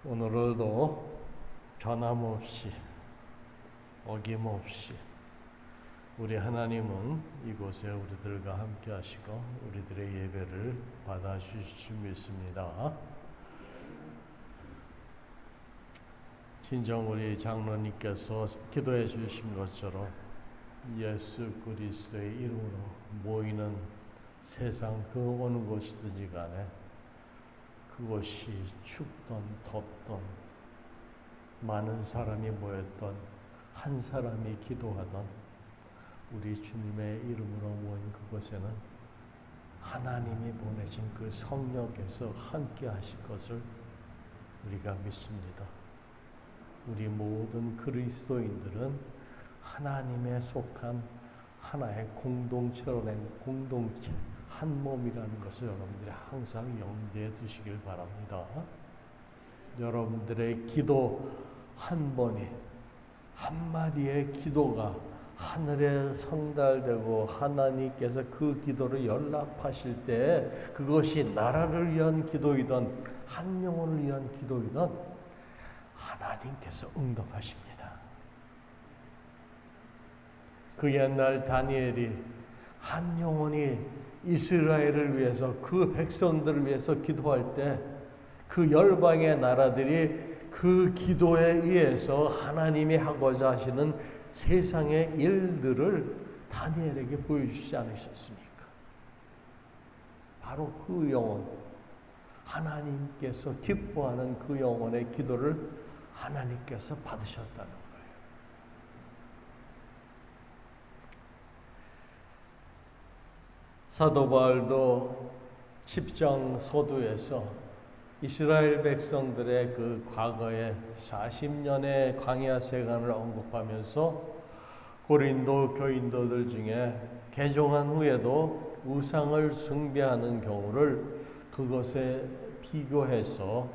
오늘도 변함없이 어김없이 우리 하나님은 이곳에 우리들과 함께 하시고 우리들의 예배를 받아주실 줄 믿습니다. 친정 우리 장로님께서 기도해 주신 것처럼 예수 그리스도의 이름으로 모이는 세상 그 어느 곳이든지 간에 그곳이 춥던 덥던 많은 사람이 모였던 한 사람이 기도하던 우리 주님의 이름으로 모인 그곳에는 하나님이 보내신 그 성령께서 함께 하실 것을 우리가 믿습니다. 우리 모든 그리스도인들은 하나님에 속한 하나의 공동체로 된 공동체, 한 몸이라는 것을 여러분들이 항상 염두에 두시길 바랍니다. 여러분들의 기도 한 번이, 한마디의 기도가 하늘에 성달되고 하나님께서 그 기도를 연락하실 때 그것이 나라를 위한 기도이든 한 영혼을 위한 기도이든 하나님께서 응답하십니다. 그 옛날 다니엘이 한 영혼이 이스라엘을 위해서 그 백성들을 위해서 기도할 때 그 열방의 나라들이 그 기도에 의해서 하나님이 하고자 하시는 세상의 일들을 다니엘에게 보여주시지 않으셨습니까? 바로 그 영혼, 하나님께서 기뻐하는 그 영혼의 기도를 하나님께서 받으셨다는 거예요. 사도 바울도 10장 서두에서 이스라엘 백성들의 그 과거의 40년의 광야 생활을 언급하면서 고린도 교인들 중에 개종한 후에도 우상을 숭배하는 경우를 그것에 비교해서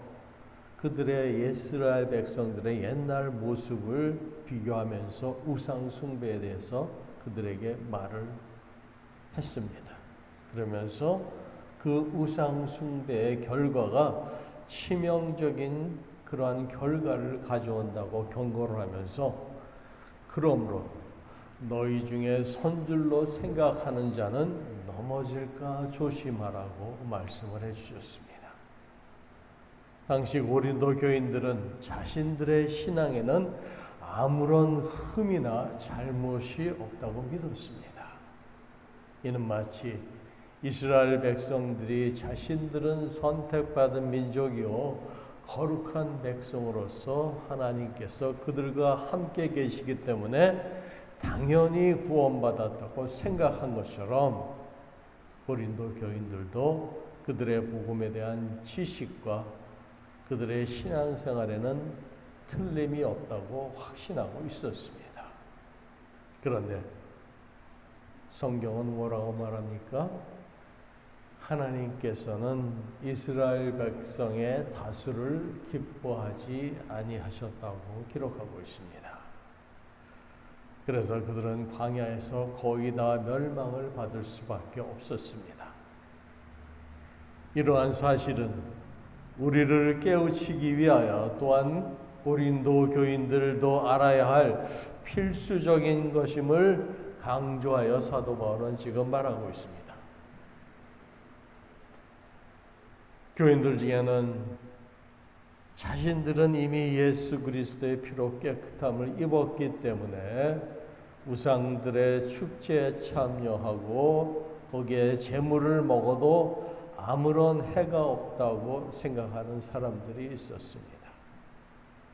그들의 이스라엘 백성들의 옛날 모습을 비교하면서 우상 숭배에 대해서 그들에게 말을 했습니다. 그러면서 그 우상 숭배의 결과가 치명적인 그러한 결과를 가져온다고 경고를 하면서 그러므로 너희 중에 선줄로 생각하는 자는 넘어질까 조심하라고 말씀을 해주셨습니다. 당시 고린도 교인들은 자신들의 신앙에는 아무런 흠이나 잘못이 없다고 믿었습니다. 이는 마치 이스라엘 백성들이 자신들은 선택받은 민족이요 거룩한 백성으로서 하나님께서 그들과 함께 계시기 때문에 당연히 구원받았다고 생각한 것처럼 고린도 교인들도 그들의 복음에 대한 지식과 그들의 신앙생활에는 틀림이 없다고 확신하고 있었습니다. 그런데 성경은 뭐라고 말합니까? 하나님께서는 이스라엘 백성의 다수를 기뻐하지 아니하셨다고 기록하고 있습니다. 그래서 그들은 광야에서 거의 다 멸망을 받을 수밖에 없었습니다. 이러한 사실은 우리를 깨우치기 위하여 또한 고린도 교인들도 알아야 할 필수적인 것임을 강조하여 사도 바울은 지금 말하고 있습니다. 교인들 중에는 자신들은 이미 예수 그리스도의 피로 깨끗함을 입었기 때문에 우상들의 축제에 참여하고 거기에 제물을 먹어도 아무런 해가 없다고 생각하는 사람들이 있었습니다.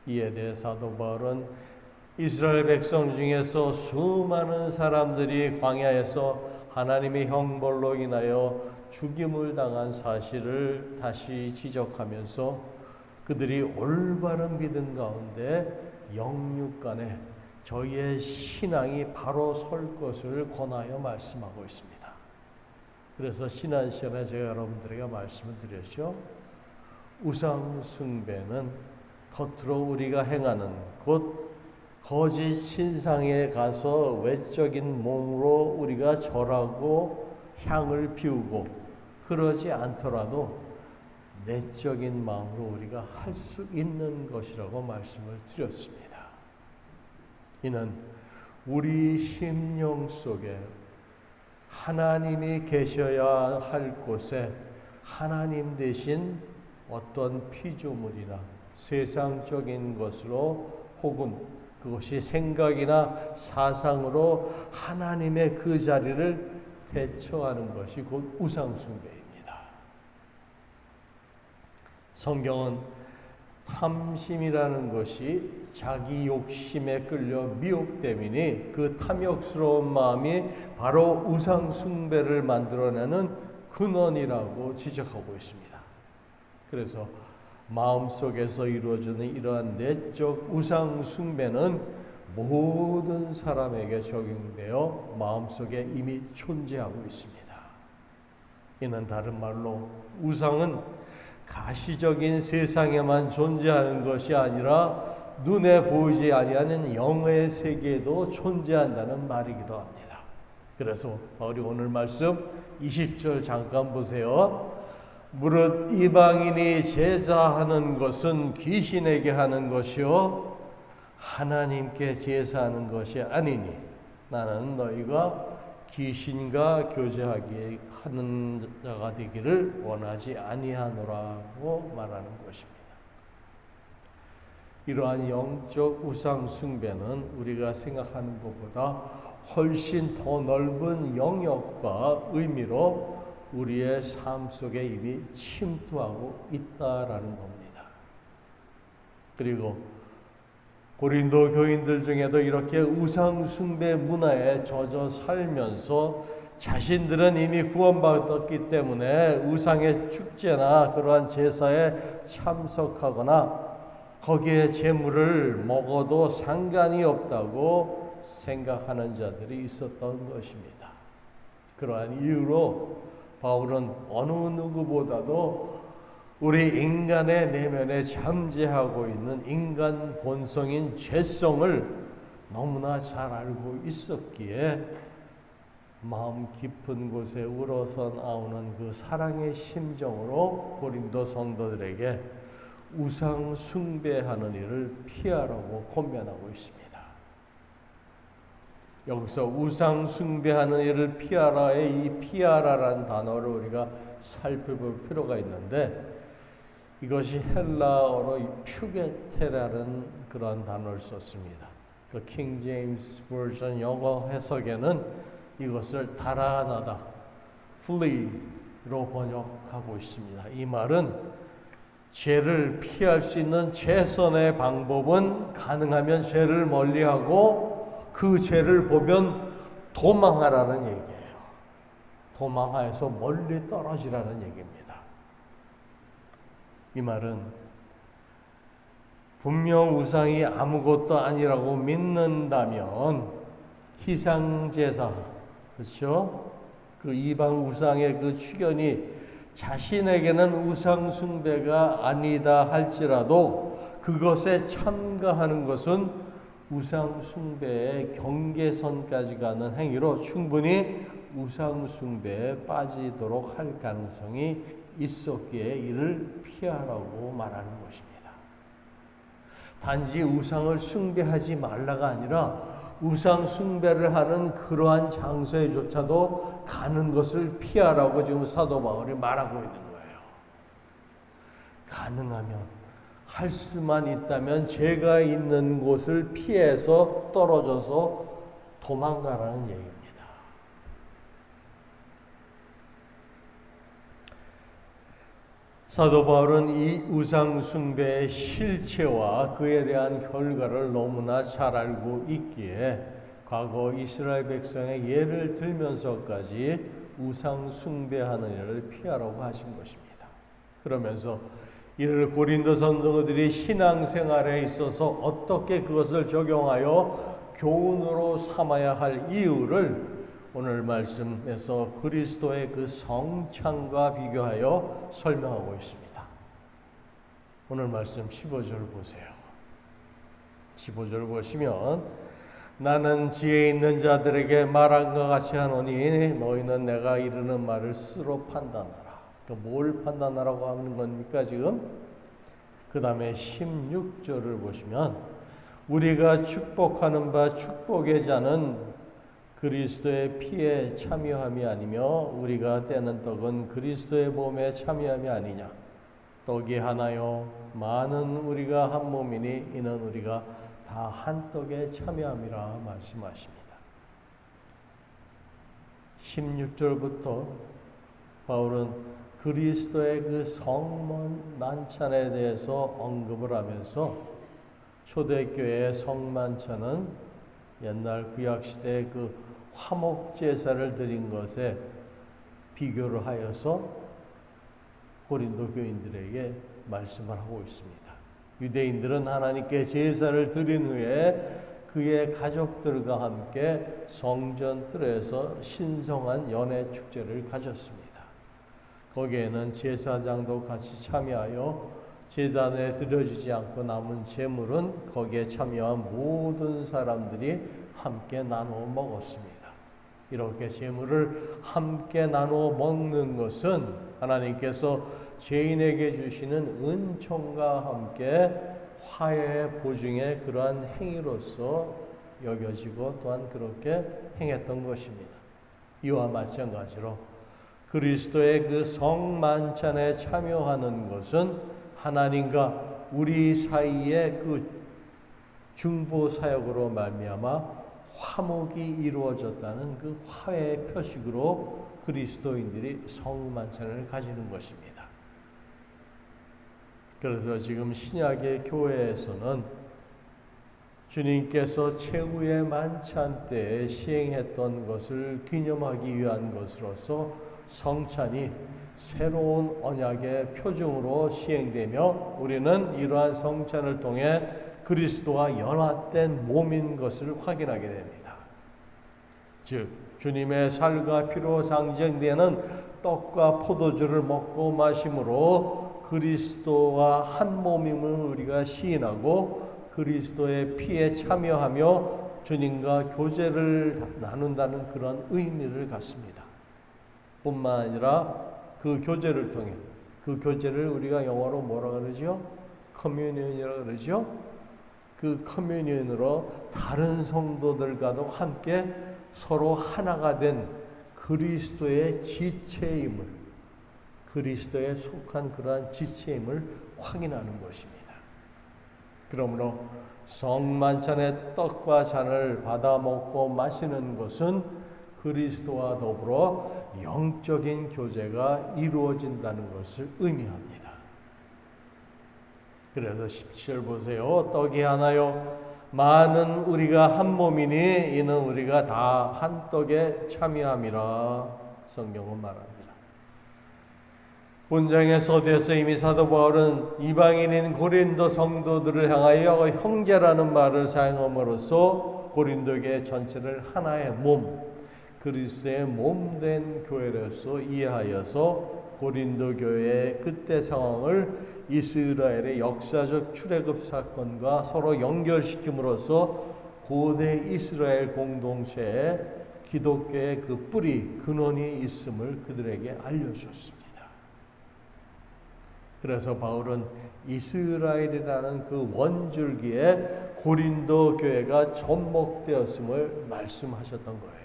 이에 대해 사도 바울은 이스라엘 백성 중에서 수많은 사람들이 광야에서 하나님의 형벌로 인하여 죽임을 당한 사실을 다시 지적하면서 그들이 올바른 믿음 가운데 영육간에 저희의 신앙이 바로 설 것을 권하여 말씀하고 있습니다. 그래서 지난 시간에 제가 여러분들에게 말씀을 드렸죠. 우상 숭배는 겉으로 우리가 행하는 곧 거짓 신상에 가서 외적인 몸으로 우리가 절하고 향을 피우고 그러지 않더라도 내적인 마음으로 우리가 할 수 있는 것이라고 말씀을 드렸습니다. 이는 우리 심령 속에 하나님이 계셔야 할 곳에 하나님 대신 어떤 피조물이나 세상적인 것으로 혹은 그것이 생각이나 사상으로 하나님의 그 자리를 대처하는 것이 곧 우상숭배입니다. 성경은 탐심이라는 것이 자기 욕심에 끌려 미혹됨이니 그 탐욕스러운 마음이 바로 우상숭배를 만들어내는 근원이라고 지적하고 있습니다. 그래서 마음속에서 이루어지는 이러한 내적 우상숭배는 모든 사람에게 적용되어 마음속에 이미 존재하고 있습니다. 이는 다른 말로 우상은 가시적인 세상에만 존재하는 것이 아니라 눈에 보이지 아니하는 영의 세계에도 존재한다는 말이기도 합니다. 그래서 바울이 오늘 말씀 20절 잠깐 보세요. 무릇 이방인이 제사하는 것은 귀신에게 하는 것이요 하나님께 제사하는 것이 아니니 나는 너희가 귀신과 교제하게 하는 자가 되기를 원하지 아니하노라고 말하는 것입니다. 이러한 영적 우상 숭배는 우리가 생각하는 것보다 훨씬 더 넓은 영역과 의미로 우리의 삶 속에 이미 침투하고 있다라는 겁니다. 그리고 고린도 교인들 중에도 이렇게 우상 숭배 문화에 젖어 살면서 자신들은 이미 구원받았기 때문에 우상의 축제나 그러한 제사에 참석하거나 거기에 제물을 먹어도 상관이 없다고 생각하는 자들이 있었던 것입니다. 그러한 이유로 바울은 어느 누구보다도 우리 인간의 내면에 잠재하고 있는 인간 본성인 죄성을 너무나 잘 알고 있었기에 마음 깊은 곳에 우러서 나오는 그 사랑의 심정으로 고린도 성도들에게 우상 숭배하는 일을 피하라고 권면하고 있습니다. 여기서 우상 숭배하는 일을 피하라의 이 피하라라는 단어를 우리가 살펴볼 필요가 있는데 이것이 헬라어로 퓨게테라는 그런 단어를 썼습니다. 그 킹 제임스 버전 영어 해석에는 이것을 달아나다, flee로 번역하고 있습니다. 이 말은 죄를 피할 수 있는 최선의 방법은 가능하면 죄를 멀리하고 그 죄를 보면 도망하라는 얘기예요. 도망하여서 멀리 떨어지라는 얘기입니다. 이 말은 분명 우상이 아무것도 아니라고 믿는다면 희상제사, 그렇죠? 그 이방 우상의 그 출현이 자신에게는 우상 숭배가 아니다 할지라도 그것에 참가하는 것은 우상 숭배의 경계선까지 가는 행위로 충분히 우상 숭배에 빠지도록 할 가능성이 있었기에 이를 피하라고 말하는 것입니다. 단지 우상을 숭배하지 말라가 아니라 우상 숭배를 하는 그러한 장소에조차도 가는 것을 피하라고 지금 사도 바울이 말하고 있는 거예요. 가능하면 할 수만 있다면 죄가 있는 곳을 피해서 떨어져서 도망가라는 얘기입니다. 사도 바울은 이 우상 숭배의 실체와 그에 대한 결과를 너무나 잘 알고 있기에 과거 이스라엘 백성의 예를 들면서까지 우상 숭배하는 일을 피하라고 하신 것입니다. 그러면서 이를 고린도 성도들이 신앙생활에 있어서 어떻게 그것을 적용하여 교훈으로 삼아야 할 이유를 오늘 말씀에서 그리스도의 그 성찬과 비교하여 설명하고 있습니다. 오늘 말씀 15절 보세요. 15절 보시면 나는 지혜 있는 자들에게 말한 것 같이 하노니 너희는 내가 이르는 말을 스스로 판단하라. 뭘 판단하라고 하는 겁니까 지금? 그 다음에 16절을 보시면 우리가 축복하는 바 축복의 자는 그리스도의 피에 참여함이 아니며 우리가 떼는 떡은 그리스도의 몸에 참여함이 아니냐. 떡이 하나요 많은 우리가 한 몸이니 이는 우리가 다 한 떡에 참여함이라 말씀하십니다. 16절부터 바울은 그리스도의 그 성만찬에 대해서 언급을 하면서 초대교회의 성만찬은 옛날 구약시대의 그 화목제사를 드린 것에 비교를 하여서 고린도 교인들에게 말씀을 하고 있습니다. 유대인들은 하나님께 제사를 드린 후에 그의 가족들과 함께 성전 뜰에서 신성한 연회 축제를 가졌습니다. 거기에는 제사장도 같이 참여하여 제단에 드려지지 않고 남은 제물은 거기에 참여한 모든 사람들이 함께 나누어 먹었습니다. 이렇게 제물을 함께 나누어 먹는 것은 하나님께서 죄인에게 주시는 은총과 함께 화해의 보증의 그러한 행위로서 여겨지고 또한 그렇게 행했던 것입니다. 이와 마찬가지로 그리스도의 그 성만찬에 참여하는 것은 하나님과 우리 사이의 그 중보 사역으로 말미암아 화목이 이루어졌다는 그 화해의 표식으로 그리스도인들이 성만찬을 가지는 것입니다. 그래서 지금 신약의 교회에서는 주님께서 최후의 만찬 때에 시행했던 것을 기념하기 위한 것으로서 성찬이 새로운 언약의 표징으로 시행되며 우리는 이러한 성찬을 통해 그리스도와 연합된 몸인 것을 확인하게 됩니다. 즉 주님의 살과 피로 상징되는 떡과 포도주를 먹고 마심으로 그리스도와 한 몸임을 우리가 시인하고 그리스도의 피에 참여하며 주님과 교제를 나눈다는 그런 의미를 갖습니다. 뿐만 아니라 그 교제를 통해 그 교제를 우리가 영어로 뭐라 그러죠? 커뮤니언이라고 그러죠? 그 커뮤니언으로 다른 성도들과도 함께 서로 하나가 된 그리스도의 지체임을 그리스도에 속한 그러한 지체임을 확인하는 것입니다. 그러므로 성만찬의 떡과 잔을 받아 먹고 마시는 것은 그리스도와 더불어 영적인 교제가 이루어진다는 것을 의미합니다. 그래서 17절 보세요. 떡이 하나요 많은 우리가 한 몸이니 이는 우리가 다 한 떡에 참여함이라 성경은 말합니다. 본장의 서두에서 이미 사도 바울은 이방인인 고린도 성도들을 향하여 형제라는 말을 사용함으로써 고린도교회 전체를 하나의 몸, 그리스도의 몸된 교회로서 이해하여서 고린도 교회의 그때 상황을 이스라엘의 역사적 출애굽 사건과 서로 연결시킴으로써 고대 이스라엘 공동체에 기독교의 그 뿌리, 근원이 있음을 그들에게 알려주었습니다. 그래서 바울은 이스라엘이라는 그 원줄기에 고린도 교회가 접목되었음을 말씀하셨던 거예요.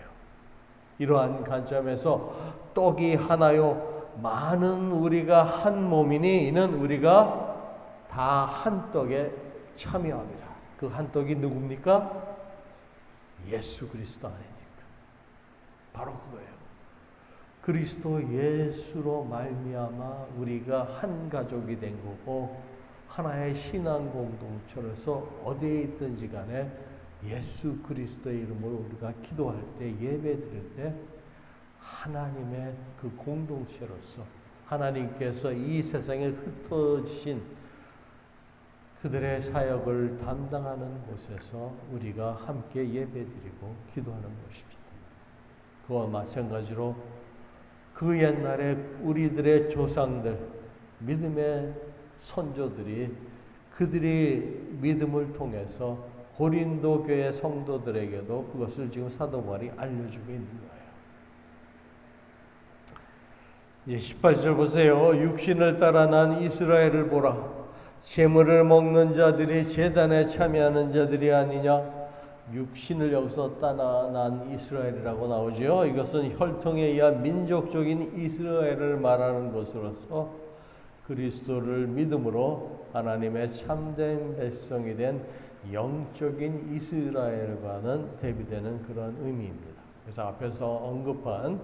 이러한 관점에서 떡이 하나요 많은 우리가 한 몸이니 이는 우리가 다 한 떡에 참여합니다. 그 한 떡이 누굽니까? 예수 그리스도 아닙니까? 바로 그거예요. 그리스도 예수로 말미암아 우리가 한 가족이 된 거고 하나의 신앙 공동체로서 어디에 있든지 간에 예수 그리스도의 이름으로 우리가 기도할 때 예배 드릴 때 하나님의 그 공동체로서 하나님께서 이 세상에 흩어지신 그들의 사역을 담당하는 곳에서 우리가 함께 예배드리고 기도하는 것입니다. 그와 마찬가지로 그 옛날에 우리들의 조상들, 믿음의 선조들이 그들이 믿음을 통해서 고린도 교회 성도들에게도 그것을 지금 사도 바울이 알려주고 있는 거예요. 이제 18절 보세요. 육신을 따라 난 이스라엘을 보라. 재물을 먹는 자들이 제단에 참여하는 자들이 아니냐. 육신을 여기서 따라 난 이스라엘이라고 나오죠. 이것은 혈통에 의한 민족적인 이스라엘을 말하는 것으로서 그리스도를 믿음으로 하나님의 참된 백성이 된 영적인 이스라엘과는 대비되는 그런 의미입니다. 그래서 앞에서 언급한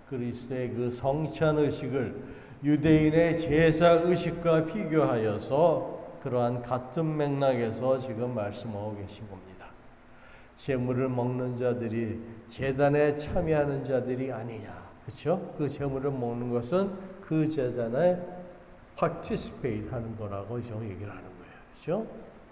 그리스도의 그 성찬 의식을 유대인의 제사 의식과 비교하여서 그러한 같은 맥락에서 지금 말씀하고 계신 겁니다. 제물을 먹는 자들이 제단에 참여하는 자들이 아니냐, 그렇죠? 그 제물을 먹는 것은 그 제단에 participate 하는 거라고 좀 얘기를 하는 거예요, 그렇죠?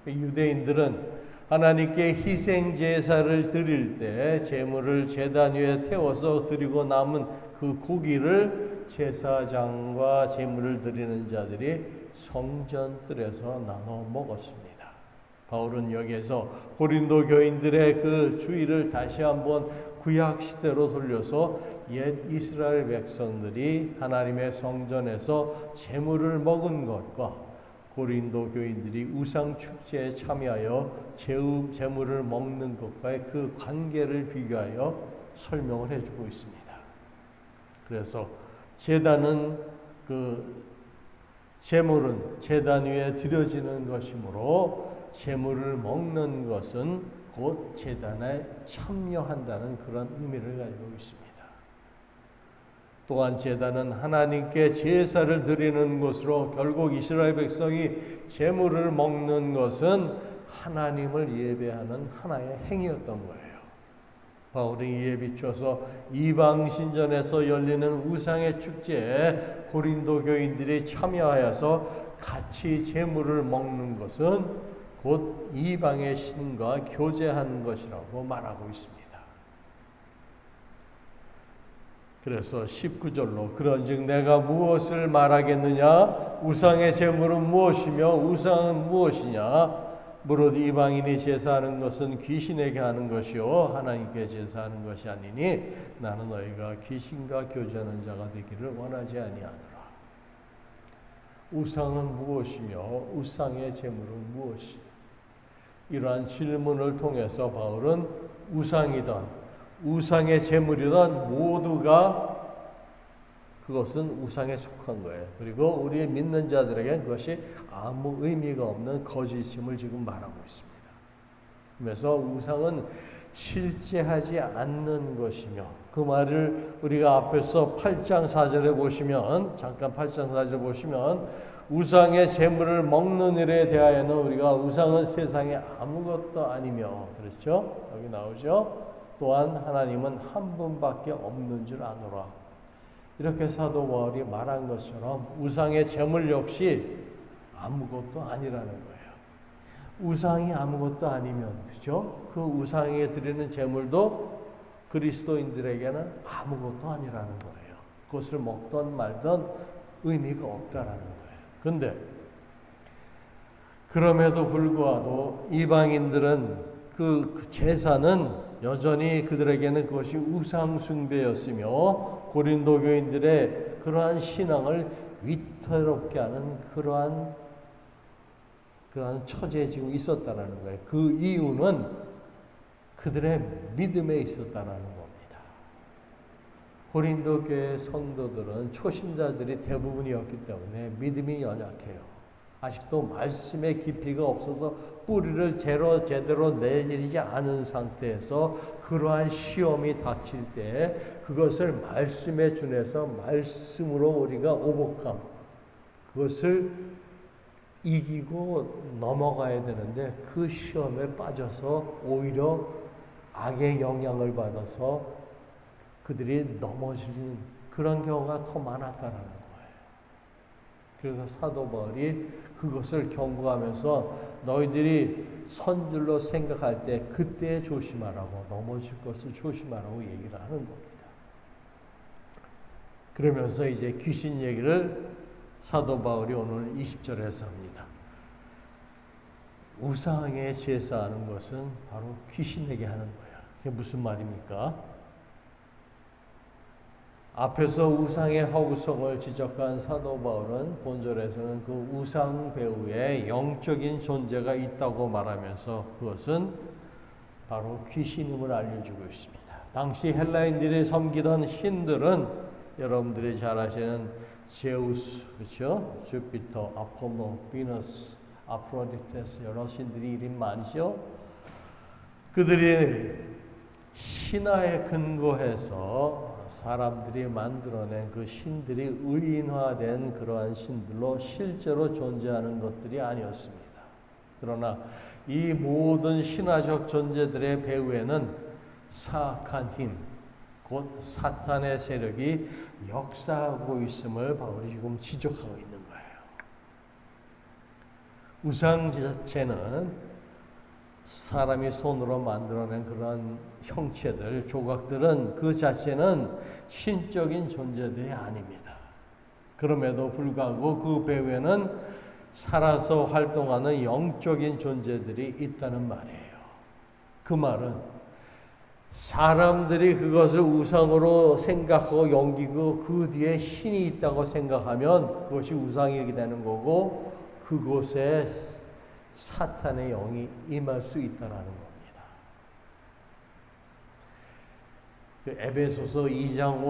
유대인들은 하나님께 희생 제사를 드릴 때 제물을 제단 위에 태워서 드리고 남은 그 고기를 제사장과 제물을 드리는 자들이 성전뜰에서 나눠 먹었습니다. 바울은 여기에서 고린도 교인들의 그 주의를 다시 한번 구약 시대로 돌려서 옛 이스라엘 백성들이 하나님의 성전에서 제물을 먹은 것과 고린도 교인들이 우상 축제에 참여하여 제물을 먹는 것과의 그 관계를 비교하여 설명을 해주고 있습니다. 그래서 제단은 그 제물은 제단 위에 드려지는 것이므로 제물을 먹는 것은 곧 제단에 참여한다는 그런 의미를 가지고 있습니다. 또한 제단은 하나님께 제사를 드리는 것으로 결국 이스라엘 백성이 제물을 먹는 것은 하나님을 예배하는 하나의 행위였던 거예요. 바울이 이에 비춰서 이방 신전에서 열리는 우상의 축제에 고린도 교인들이 참여하여서 같이 제물을 먹는 것은 곧 이방의 신과 교제하는 것이라고 말하고 있습니다. 그래서 19절로 그런즉 내가 무엇을 말하겠느냐? 우상의 제물은 무엇이며 우상은 무엇이냐? 무릇 이방인이 제사하는 것은 귀신에게 하는 것이요 하나님께 제사하는 것이 아니니 나는 너희가 귀신과 교제하는 자가 되기를 원하지 아니하노라. 우상은 무엇이며 우상의 제물은 무엇이? 이러한 질문을 통해서 바울은 우상이든 우상의 제물이든 모두가 그것은 우상에 속한 거예요. 그리고 우리 믿는 자들에게 그것이 아무 의미가 없는 거짓임을 지금 말하고 있습니다. 그래서 우상은 실제하지 않는 것이며 그 말을 우리가 앞에서 8장 4절에 보시면 잠깐 8장 4절 보시면 우상의 제물을 먹는 일에 대하여는 우리가 우상은 세상에 아무것도 아니며 그렇죠? 여기 나오죠? 또한 하나님은 한 분밖에 없는 줄 아노라. 이렇게 사도 바울이 말한 것처럼 우상의 제물 역시 아무것도 아니라는 거예요. 우상이 아무것도 아니면 그죠? 그 우상에 드리는 제물도 그리스도인들에게는 아무것도 아니라는 거예요. 그것을 먹던 말던 의미가 없다라는 거예요. 근데 그럼에도 불구하고 이방인들은 그 제사는 여전히 그들에게는 그것이 우상 숭배였으며 고린도 교인들의 그러한 신앙을 위태롭게 하는 그러한 처지에 지금 있었다라는 거예요. 그 이유는 그들의 믿음에 있었다라는 겁니다. 고린도 교회 성도들은 초신자들이 대부분이었기 때문에 믿음이 연약해요. 아직도 말씀의 깊이가 없어서 뿌리를 제대로 내리지 않은 상태에서 그러한 시험이 닥칠 때 그것을 말씀에 준해서 말씀으로 우리가 오복함, 그것을 이기고 넘어가야 되는데 그 시험에 빠져서 오히려 악의 영향을 받아서 그들이 넘어지는 그런 경우가 더 많았다라는 거예요. 그래서 사도 바울이 그것을 경고하면서 너희들이 선줄로 생각할 때 그때 조심하라고, 넘어질 것을 조심하라고 얘기를 하는 겁니다. 그러면서 이제 귀신 얘기를 사도 바울이 오늘 20절에서 합니다. 우상에 제사하는 것은 바로 귀신에게 하는 거예요. 그게 무슨 말입니까? 앞에서 우상의 허구성을 지적한 사도 바울은 본절에서는 그 우상 배후에 영적인 존재가 있다고 말하면서 그것은 바로 귀신임을 알려주고 있습니다. 당시 헬라인들이 섬기던 신들은 여러분들이 잘 아시는 제우스, 그렇죠? 주피터, 아폴로, 비너스, 아프로디테스 여러 신들이 이름 많죠. 그들이 신화에 근거해서 사람들이 만들어낸 그 신들이 의인화된 그러한 신들로 실제로 존재하는 것들이 아니었습니다. 그러나 이 모든 신화적 존재들의 배후에는 사악한 힘, 곧 사탄의 세력이 역사하고 있음을 바울이 지금 지적하고 있는 거예요. 우상 자체는 사람이 손으로 만들어낸 그런 형체들, 조각들은 그 자체는 신적인 존재들이 아닙니다. 그럼에도 불구하고 그 배후에는 살아서 활동하는 영적인 존재들이 있다는 말이에요. 그 말은 사람들이 그것을 우상으로 생각하고 여기고 그 뒤에 신이 있다고 생각하면 그것이 우상이 되는 거고 그곳에 사탄의 영이 임할 수 있다는 겁니다. 그 에베소서 2장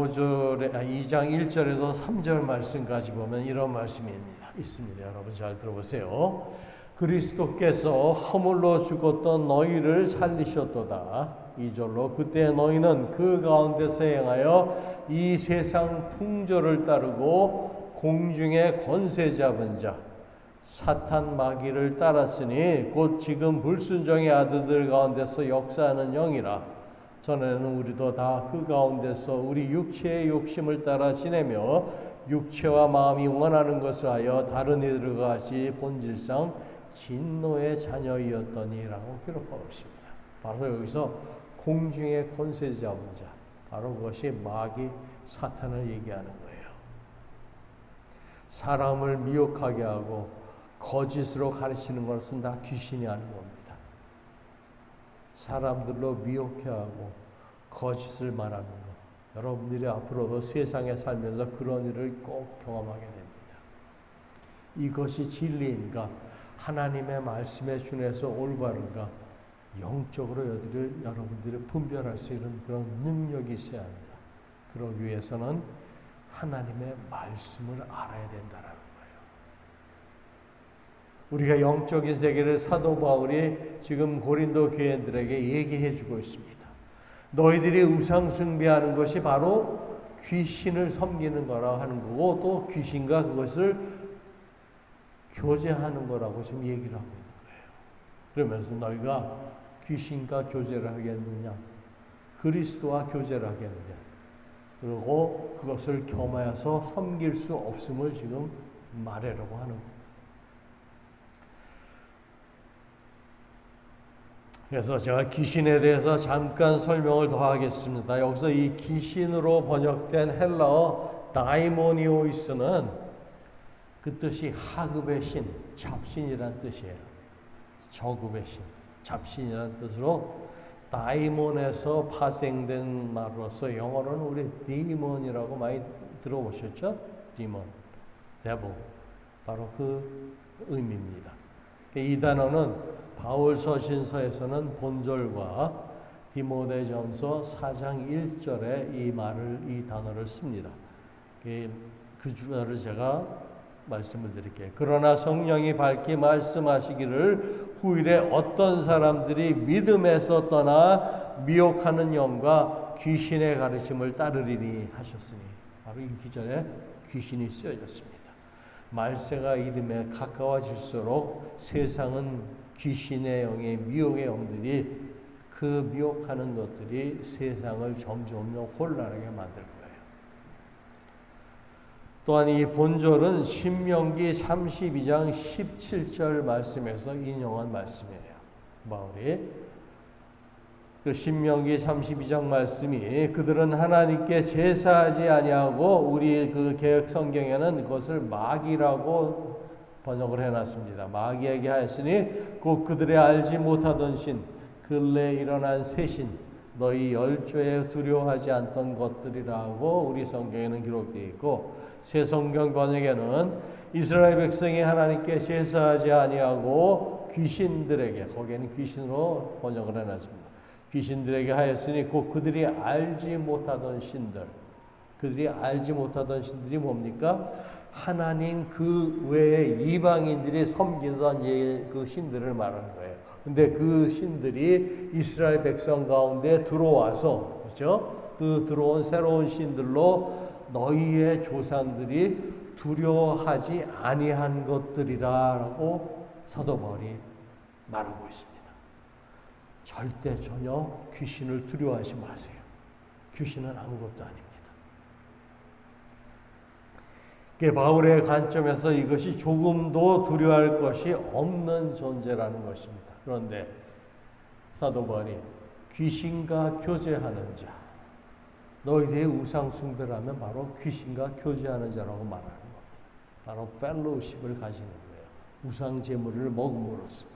1절에서 3절 말씀까지 보면 이런 말씀이 있습니다. 여러분 잘 들어보세요. 그리스도께서 허물로 죽었던 너희를 살리셨도다. 2절로 그때 너희는 그 가운데서 행하여 이 세상 풍조를 따르고 공중의 권세 잡은 자 사탄 마귀를 따랐으니 곧 지금 불순종의 아들들 가운데서 역사하는 영이라. 전에는 우리도 다 그 가운데서 우리 육체의 욕심을 따라 지내며 육체와 마음이 원하는 것을 하여 다른 이들과 같이 본질상 진노의 자녀이었더니라고 기록하고 있습니다. 바로 여기서 공중의 권세 잡은 자, 바로 그것이 마귀 사탄을 얘기하는 거예요. 사람을 미혹하게 하고 거짓으로 가르치는 것은 다 귀신이 하는 겁니다. 사람들로 미혹해 하고 거짓을 말하는 것. 여러분들이 앞으로도 세상에 살면서 그런 일을 꼭 경험하게 됩니다. 이것이 진리인가? 하나님의 말씀에 준해서 올바른가? 영적으로 여러분들이 분별할 수 있는 그런 능력이 있어야 합니다. 그러기 위해서는 하나님의 말씀을 알아야 된다는 거예요. 우리가 영적인 세계를 사도 바울이 지금 고린도 교인들에게 얘기해 주고 있습니다. 너희들이 우상 숭배하는 것이 바로 귀신을 섬기는 거라 하는 거고 또 귀신과 그것을 교제하는 거라고 지금 얘기를 하고 있는 거예요. 그러면서 너희가 귀신과 교제를 하겠느냐? 그리스도와 교제를 하겠느냐? 그리고 그것을 겸하여서 섬길 수 없음을 지금 말하려고 하는 겁니다. 그래서 제가 귀신에 대해서 잠깐 설명을 더 하겠습니다. 여기서 이 귀신으로 번역된 헬라어 다이모니오이스는 그 뜻이 하급의 신, 잡신이란 뜻이에요. 저급의 신, 잡신이란 뜻으로 다이몬에서 파생된 말로서 영어로는 우리 디몬이라고 많이 들어보셨죠? 디몬, 데블, 바로 그 의미입니다. 이 단어는 바울 서신서에서는 본절과 디모데전서 4장 1절에 이 단어를 씁니다. 그 주어를 제가 말씀을 드릴게요. 그러나 성령이 밝히 말씀하시기를 후일에 어떤 사람들이 믿음에서 떠나 미혹하는 영과 귀신의 가르침을 따르리니 하셨으니 바로 이 기절에 귀신이 쓰여졌습니다. 말세가 이름에 가까워질수록 세상은 귀신의 영의 미혹의 영들이 그 미혹하는 것들이 세상을 점점 혼란하게 만들 거예요. 또한 이 본절은 신명기 32장 17절 말씀에서 인용한 말씀이에요. 바울이 그 신명기 32장 말씀이 그들은 하나님께 제사하지 아니하고 우리 그 개역 성경에는 그것을 마귀라고 번역을 해놨습니다. 마귀에게 하였으니 곧 그들의 알지 못하던 신, 근래에 일어난 새 신, 너희 열조에 두려워하지 않던 것들이라고 우리 성경에는 기록되어 있고, 새 성경 번역에는 이스라엘 백성이 하나님께 제사하지 아니하고 귀신들에게, 거기에는 귀신으로 번역을 해놨습니다. 귀신들에게 하였으니 곧 그들이 알지 못하던 신들. 그들이 알지 못하던 신들이 뭡니까? 하나님 그 외에 이방인들이 섬기던 그 신들을 말하는 거예요. 근데 그 신들이 이스라엘 백성 가운데 들어와서, 그렇죠? 그 들어온 새로운 신들로 너희의 조상들이 두려워하지 아니한 것들이라고 사도 바울이 말하고 있습니다. 절대 전혀 귀신을 두려워하지 마세요. 귀신은 아무것도 아닙니다. 바울의 관점에서 이것이 조금도 두려워할 것이 없는 존재라는 것입니다. 그런데 사도 바울이 귀신과 교제하는 자, 너희들의 우상 숭배를 하면 바로 귀신과 교제하는 자라고 말하는 겁니다. 바로 펠로우십을 가지는 거예요. 우상 제물을 먹음으로써.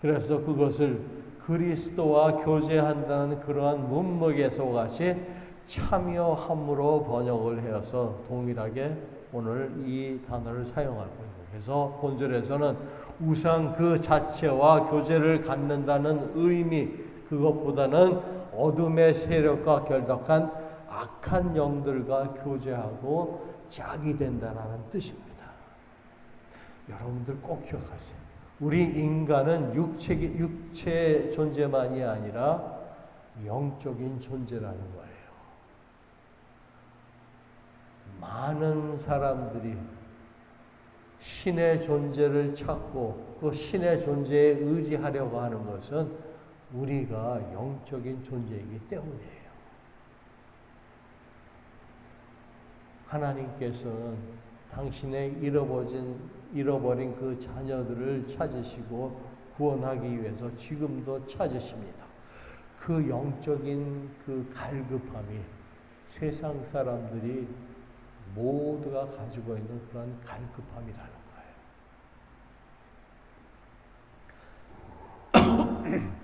그래서 그것을 그리스도와 교제한다는 그러한 문맥에 속같이 참여함으로 번역을 해서 동일하게 오늘 이 단어를 사용하고 있는 거예요. 그래서 본절에서는 우상 그 자체와 교제를 갖는다는 의미, 그것보다는 어둠의 세력과 결탁한 악한 영들과 교제하고 짝이 된다는 뜻입니다. 여러분들 꼭 기억하세요. 우리 인간은 육체 존재만이 아니라 영적인 존재라는 거예요. 많은 사람들이 신의 존재를 찾고 그 신의 존재에 의지하려고 하는 것은 우리가 영적인 존재이기 때문이에요. 하나님께서는 당신의 잃어버린 그 자녀들을 찾으시고 구원하기 위해서 지금도 찾으십니다. 그 영적인 그 갈급함이 세상 사람들이 모두가 가지고 있는 그런 갈급함이라는 거예요.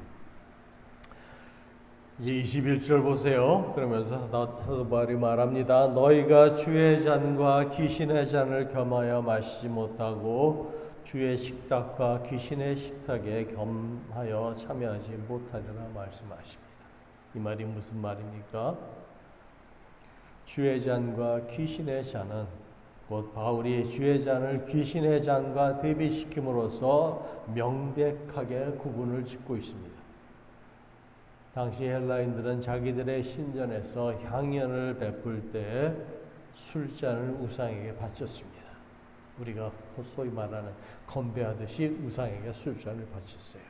이제 21절 보세요. 그러면서 사도 바울이 말합니다. 너희가 주의 잔과 귀신의 잔을 겸하여 마시지 못하고 주의 식탁과 귀신의 식탁에 겸하여 참여하지 못하리라 말씀하십니다. 이 말이 무슨 말입니까? 주의 잔과 귀신의 잔은 곧 바울이 주의 잔을 귀신의 잔과 대비시킴으로써 명백하게 구분을 짓고 있습니다. 당시 헬라인들은 자기들의 신전에서 향연을 베풀 때 술잔을 우상에게 바쳤습니다. 우리가 소위 말하는 건배하듯이 우상에게 술잔을 바쳤어요.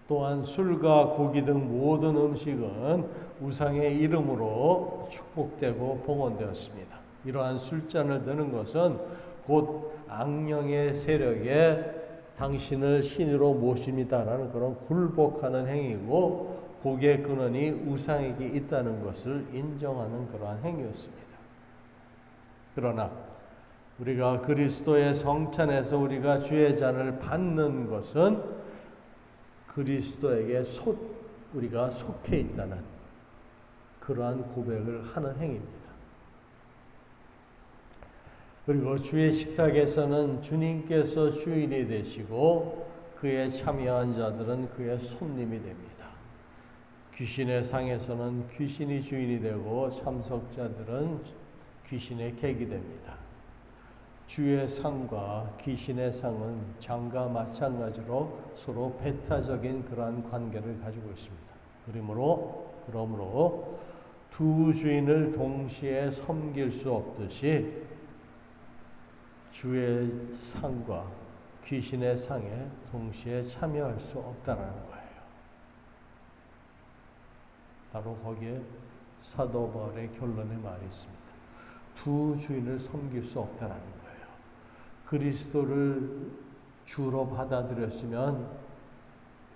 또한 술과 고기 등 모든 음식은 우상의 이름으로 축복되고 봉헌되었습니다. 이러한 술잔을 드는 것은 곧 악령의 세력에 당신을 신으로 모십니다라는 그런 굴복하는 행위고, 복의 근원이 우상에게 있다는 것을 인정하는 그러한 행위였습니다. 그러나 우리가 그리스도의 성찬에서 우리가 주의 잔을 받는 것은 그리스도에게 우리가 속해 있다는 그러한 고백을 하는 행위입니다. 그리고 주의 식탁에서는 주님께서 주인이 되시고 그에 참여한 자들은 그의 손님이 됩니다. 귀신의 상에서는 귀신이 주인이 되고 참석자들은 귀신의 객이 됩니다. 주의 상과 귀신의 상은 장과 마찬가지로 서로 배타적인 그러한 관계를 가지고 있습니다. 그러므로 두 주인을 동시에 섬길 수 없듯이 주의 상과 귀신의 상에 동시에 참여할 수 없다는 거예요. 바로 거기에 사도 바울의 결론의 말이 있습니다. 두 주인을 섬길 수 없다는 거예요. 그리스도를 주로 받아들였으면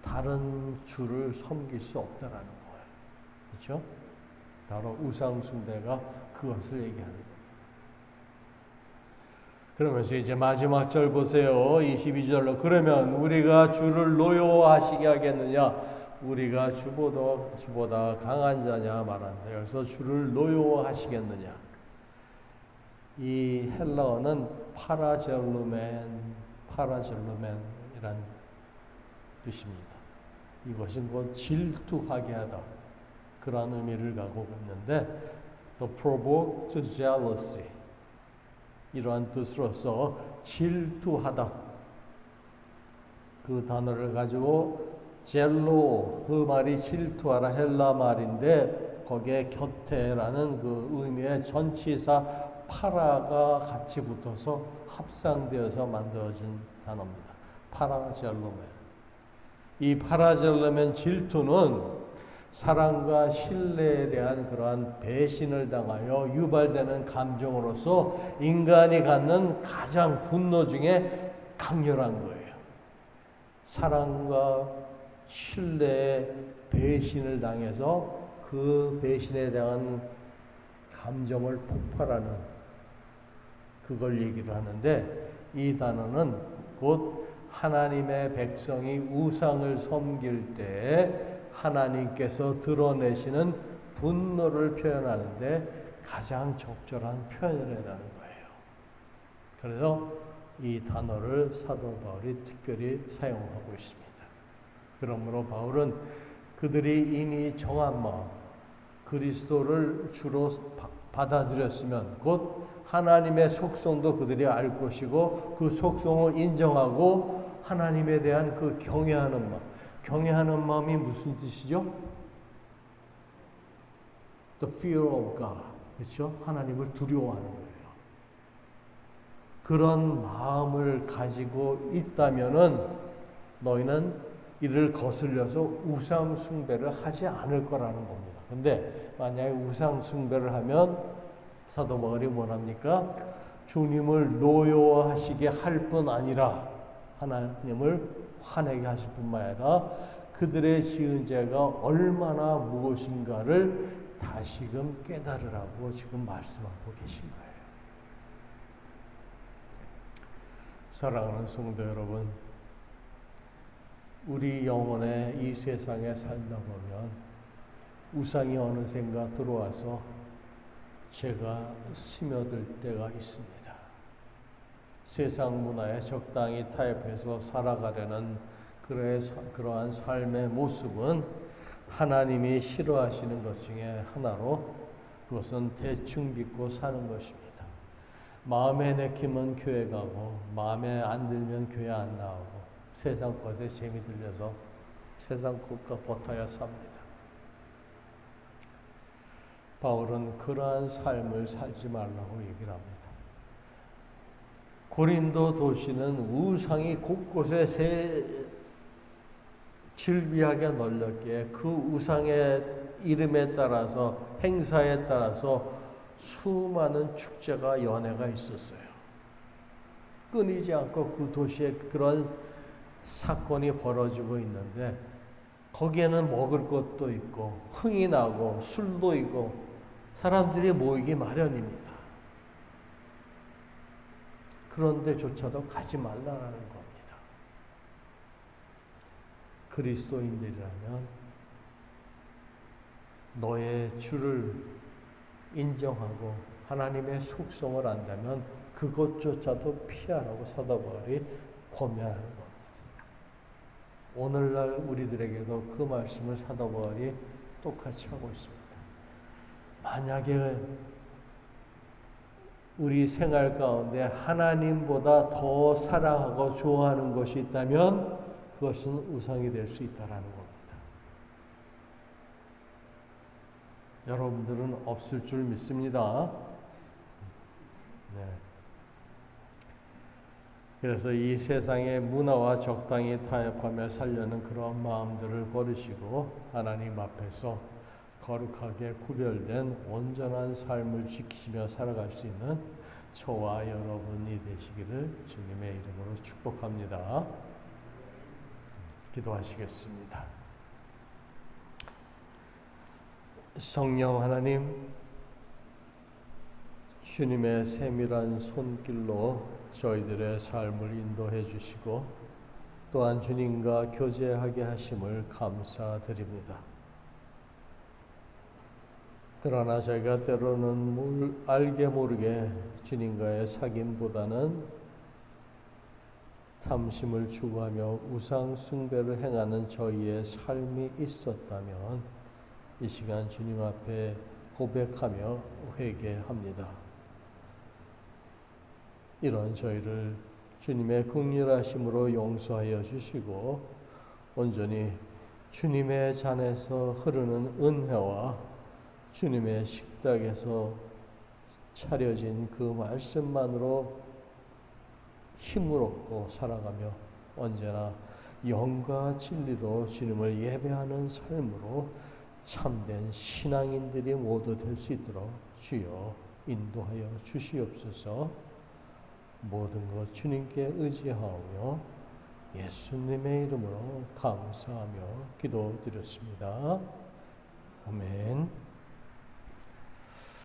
다른 주를 섬길 수 없다는 거예요. 그렇죠? 바로 우상 숭배가 그것을 얘기하는 거예요. 그러면서 이제 마지막 절 보세요. 22절로 그러면 우리가 주를 노여워하시게 하겠느냐? 우리가 주보다 강한 자냐 말한다. 여기서 주를 노여워하시겠느냐. 이 헬라어는 파라젤루멘이란 뜻입니다. 이것은 곧 질투하게 하다. 그런 의미를 갖고 있는데 to provoke to jealousy 이러한 뜻으로서 질투하다. 그 단어를 가지고 젤로 그 말이 질투하라 헬라 말인데 거기에 곁에라는 그 의미의 전치사 파라가 같이 붙어서 합상되어서 만들어진 단어입니다. 파라젤로멘. 이 파라젤로멘 질투는 사랑과 신뢰에 대한 그러한 배신을 당하여 유발되는 감정으로서 인간이 갖는 가장 분노 중에 강렬한 거예요. 사랑과 신뢰에 배신을 당해서 그 배신에 대한 감정을 폭발하는 그걸 얘기를 하는데 이 단어는 곧 하나님의 백성이 우상을 섬길 때 하나님께서 드러내시는 분노를 표현하는데 가장 적절한 표현이라는 거예요. 그래서 이 단어를 사도 바울이 특별히 사용하고 있습니다. 그러므로 바울은 그들이 이미 정한 마음, 그리스도를 주로 받아들였으면 곧 하나님의 속성도 그들이 알 것이고 그 속성을 인정하고 하나님에 대한 그 경외하는 마음, 경외하는 마음이 무슨 뜻이죠? The fear of God. 그렇죠? 하나님을 두려워하는 거예요. 그런 마음을 가지고 있다면은 너희는 이를 거슬려서 우상 숭배를 하지 않을 거라는 겁니다. 근데 만약에 우상 숭배를 하면 사도 바울이 뭐랍니까? 주님을 노여워하시게 할 뿐 아니라 하나님을 화내게 하실 뿐만 아니라 그들의 지은 죄가 얼마나 무엇인가를 다시금 깨달으라고 지금 말씀하고 계신 거예요. 사랑하는 성도 여러분, 우리 영혼에 이 세상에 살다 보면 우상이 어느샌가 들어와서 죄가 스며들 때가 있습니다. 세상 문화에 적당히 타협해서 살아가려는 그러한 삶의 모습은 하나님이 싫어하시는 것 중에 하나로 그것은 대충 믿고 사는 것입니다. 마음에 내키면 교회 가고 마음에 안 들면 교회 안 나오고 세상 것에 재미 들려서 세상 것과 버텨야 삽니다. 바울은 그러한 삶을 살지 말라고 얘기를 합니다. 고린도 도시는 우상이 곳곳에 질비하게 널렸기에 그 우상의 이름에 따라서 행사에 따라서 수많은 축제가 연회가 있었어요. 끊이지 않고 그 도시에 그런 사건이 벌어지고 있는데 거기에는 먹을 것도 있고 흥이 나고 술도 있고 사람들이 모이기 마련입니다. 그런데조차도 가지 말라는 겁니다. 그리스도인들이라면 너의 주를 인정하고 하나님의 속성을 안다면 그것조차도 피하라고 사도 바울이 권면하는 겁니다. 오늘날 우리들에게도 그 말씀을 사도 바울이 똑같이 하고 있습니다. 만약에 우리 생활 가운데 하나님보다 더 사랑하고 좋아하는 것이 있다면 그것은 우상이 될 수 있다라는 겁니다. 여러분들은 없을 줄 믿습니다. 네. 그래서 이 세상의 문화와 적당히 타협하며 살려는 그런 마음들을 버리시고 하나님 앞에서 거룩하게 구별된 온전한 삶을 지키며 살아갈 수 있는 저와 여러분이 되시기를 주님의 이름으로 축복합니다. 기도하시겠습니다. 성령 하나님, 주님의 세밀한 손길로 저희들의 삶을 인도해 주시고 또한 주님과 교제하게 하심을 감사드립니다. 그러나 저희가 때로는 알게 모르게 주님과의 사귐보다는 탐심을 추구하며 우상 숭배를 행하는 저희의 삶이 있었다면 이 시간 주님 앞에 고백하며 회개합니다. 이런 저희를 주님의 긍휼하심으로 용서하여 주시고 온전히 주님의 잔에서 흐르는 은혜와 주님의 식탁에서 차려진 그 말씀만으로 힘을 얻고 살아가며 언제나 영과 진리로 주님을 예배하는 삶으로 참된 신앙인들이 모두 될 수 있도록 주여 인도하여 주시옵소서. 모든 것 주님께 의지하오며 예수님의 이름으로 감사하며 기도드렸습니다. 아멘.